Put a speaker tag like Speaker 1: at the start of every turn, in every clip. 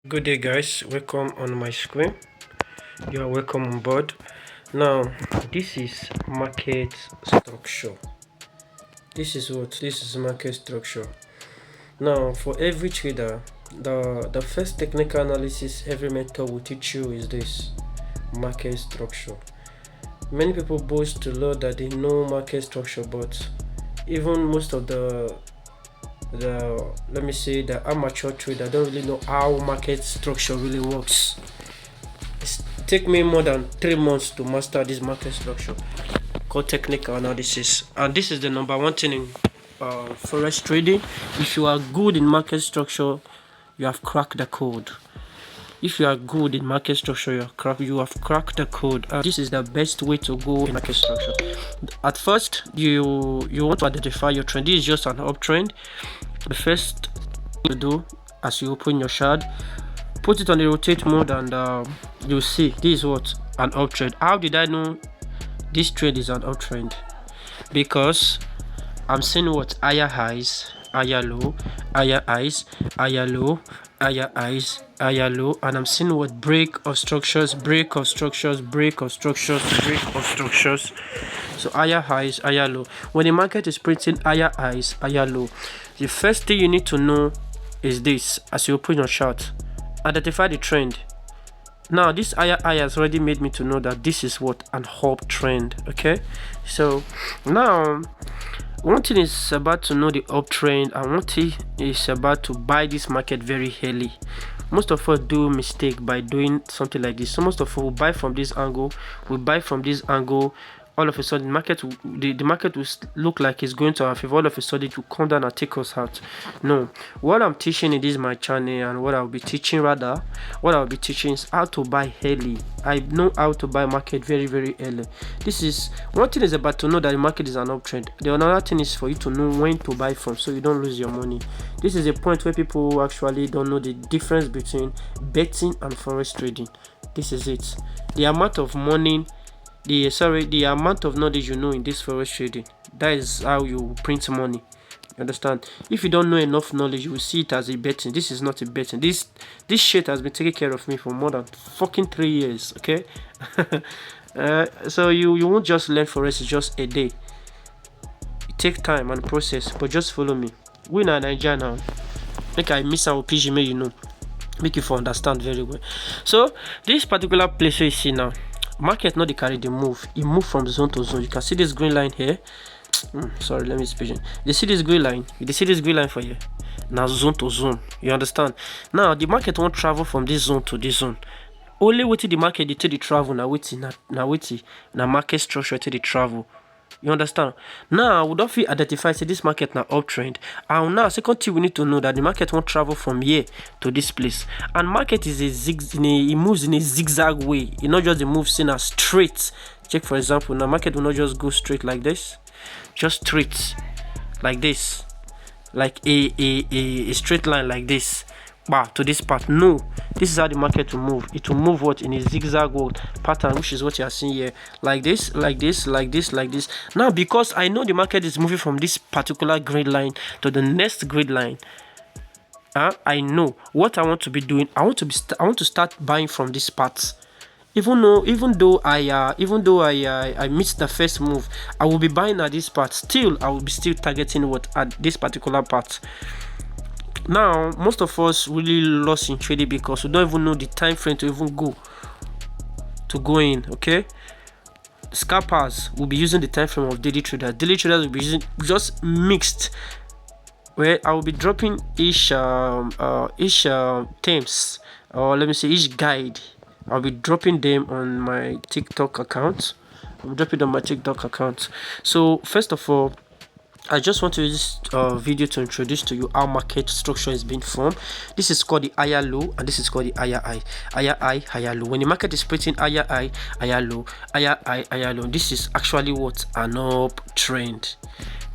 Speaker 1: Good day, guys. Welcome on my screen. You are welcome on board. Now, this is market structure. This is market structure. Now, for every trader, the first technical analysis every mentor will teach you is this: market structure. Many people boast to Lord that they know market structure, but even most of the let me say the amateur trader don't really know how market structure really works. It's take me more than 3 months to master this market structure called technical analysis, and this is the number one thing in forex trading. If you are good in market structure, you have cracked the code. If you are good in market structure, you have cracked the code. This is the best way to go in market structure. At first, you want to identify your trend. This is just an uptrend. The first thing to do, as you open your shard, put it on the rotate mode, and you'll see this is what an uptrend. How did I know this trend is an uptrend? Because I'm seeing what higher highs, higher low, higher highs, higher low, higher highs, higher low, and I'm seeing what break of structures, break of structures, break of structures, break of structures. So higher highs, higher low. When the market is printing higher highs, higher low, the first thing you need to know is this: as you open your chart, identify the trend. Now this higher high has already made me to know that this is what an uptrend. Okay, so now one thing is about to know the uptrend, and one thing is about to buy this market very early. Most of us do mistake by doing something like this. So most of us will buy from this angle, all of a sudden the market will look like it's going to our favor. All of a sudden it will come down and take us out. No, what I'm teaching in this my channel, and what I'll be teaching is how to buy early. I know how to buy market very, very early. This is one thing, is about to know that the market is an uptrend. The another thing is for you to know when to buy from, so you don't lose your money. This is a point where people actually don't know the difference between betting and forex trading. This is it. The amount of money, the amount of knowledge you know in this forex trading, that is how you print money. You understand? If you don't know enough knowledge, you will see it as a betting. This is not a betting. This shit has been taking care of me for more than fucking 3 years. Okay. So you won't just learn forex just a day. It takes time and process, but just follow me. We in Nigeria now. Make I miss our PG, you know, make you for understand very well. So this particular place you see now, market not the carry the move. It move from zone to zone. You can see this green line here. Sorry, let me speak. You see this green line? You see this green line for you? Now zone to zone. You understand? Now the market won't travel from this zone to this zone. Only waiting the market they take the travel. Now waiting. Now market structure take the travel. You understand? Now we don't feel identify say this market now uptrend. And now second thing we need to know that the market won't travel from here to this place. And market is it moves in a zigzag way. It not just the move seen as straight. Check for example, now market will not just go straight like this, just straight like this, like a straight line like this. To this part. No, this is how the market will move. It will move what in a zigzag pattern, which is what you are seeing here, like this, like this, like this, like this. Now because I know the market is moving from this particular grid line to the next grid line, I know what I want to be doing. I want to start buying from this part. Even though I missed the first move, I will be buying at this part. Still, I will be still targeting what at this particular part. Now, most of us really lost in trading because we don't even know the time frame to even go in. Okay, scalpers will be using the time frame of daily traders. Daily traders will be using just mixed. Where I will be dropping each terms, or let me say each guide. I'll be dropping them on my TikTok account. So first of all, I just want to use this video to introduce to you how market structure is being formed. This is called the higher low, and this is called the higher high. Higher high, higher low. When the market is printing higher high, higher low, higher high, higher low, this is actually what an uptrend.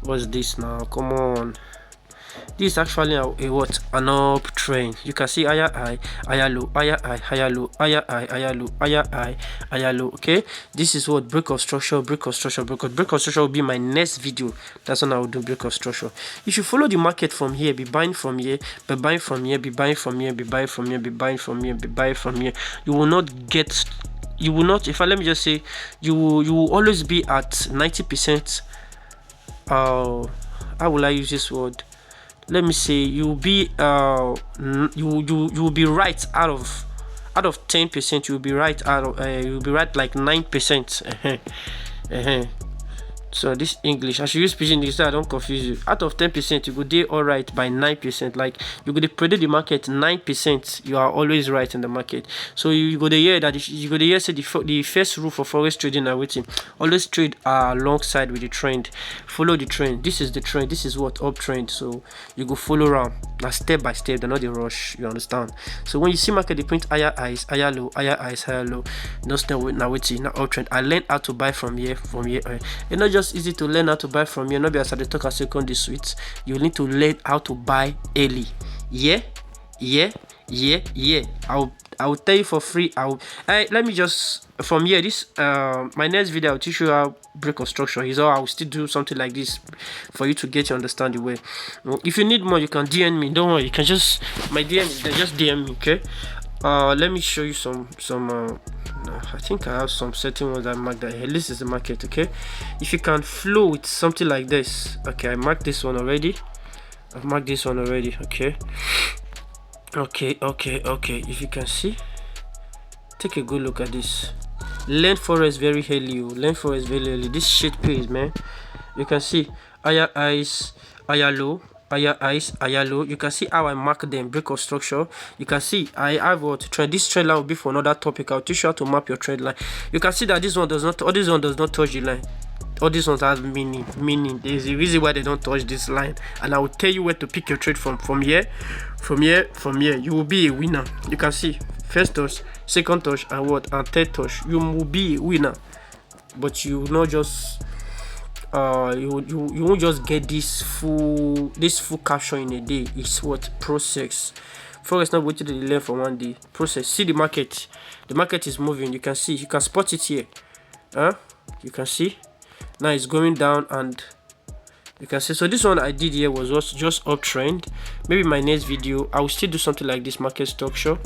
Speaker 1: What's this now? Come on. This is actually a what, an uptrend. You can see higher high, higher low, higher high, higher low, higher high, higher low, higher high, higher low. Okay, this is what break of structure, break of structure, break of structure will be my next video. That's when I will do break of structure. You should follow the market from here, be buying from here, be buying from here, be buying from here, be buying from here, be buying from here, be buying from here. You will not get, you will not, if I let me just say, you will always be at 90%. How will I use this word? Let me say you'll be you will be right out of 10%. You'll be right out of you'll be right like 9%. So this English, I should use pidgin English so I don't confuse you. Out of 10%, you go dey alright by 9%. Like you go to predict the market 9%. You are always right in the market. So you go to hear that you go to hear say the first rule for forex trading are waiting. Always trade alongside with the trend. Follow the trend. This is the trend. This is what uptrend. So you go follow around. Now step by step. They're not the rush. You understand? So when you see market, they print higher highs, higher low, higher highs, higher low. No step with now waiting. Now uptrend. I learned how to buy from here. It's not just easy to learn how to buy from here. Not be as I talk a second this sweet. You need to learn how to buy early. Yeah. I will tell you for free. Let me just from here. This my next video I'll teach you how break of structure is. Or I will still do something like this for you to get to understand the way. If you need more, you can DM me. Don't worry. You can just my DM. Just DM me. Okay. Let me show you some I think I have some certain ones I marked that here. This is the market. Okay, if you can flow with something like this. Okay, I marked this one already. I've marked this one already. Okay. If you can see, take a good look at this. Learn forex very early. Learn forex very early. This shit pays, man. You can see higher highs, higher low, higher highs, higher low. You can see how I mark them. Break of structure. You can see I have what trend. This trend line will be for another topic. I'll teach you how to map your trend line. You can see that this one does not. All this one does not touch the line. All these ones have meaning. There's a reason why they don't touch this line, and I will tell you where to pick your trade from here. You will be a winner. You can see first touch, second touch, and third touch. You will be a winner, but you will not just you won't just get this full capture in a day. It's what process. Forex not waiting to learn for one day. Process. See the market. The market is moving. You can see. You can spot it here. You can see. Now it's going down, and you can see. So this one I did here was just uptrend. Maybe my next video I will still do something like this market structure,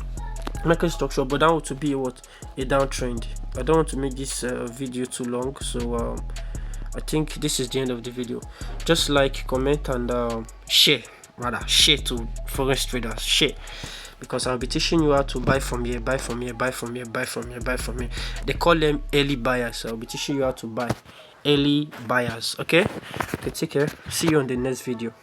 Speaker 1: but that want to be a downtrend. I don't want to make this video too long, so I think this is the end of the video. Just like, comment, and share to forex traders. Share, because I'll be teaching you how to buy from here. They call them early buyers. So I'll be teaching you how to buy early buyers. Okay, take care. See you on the next video.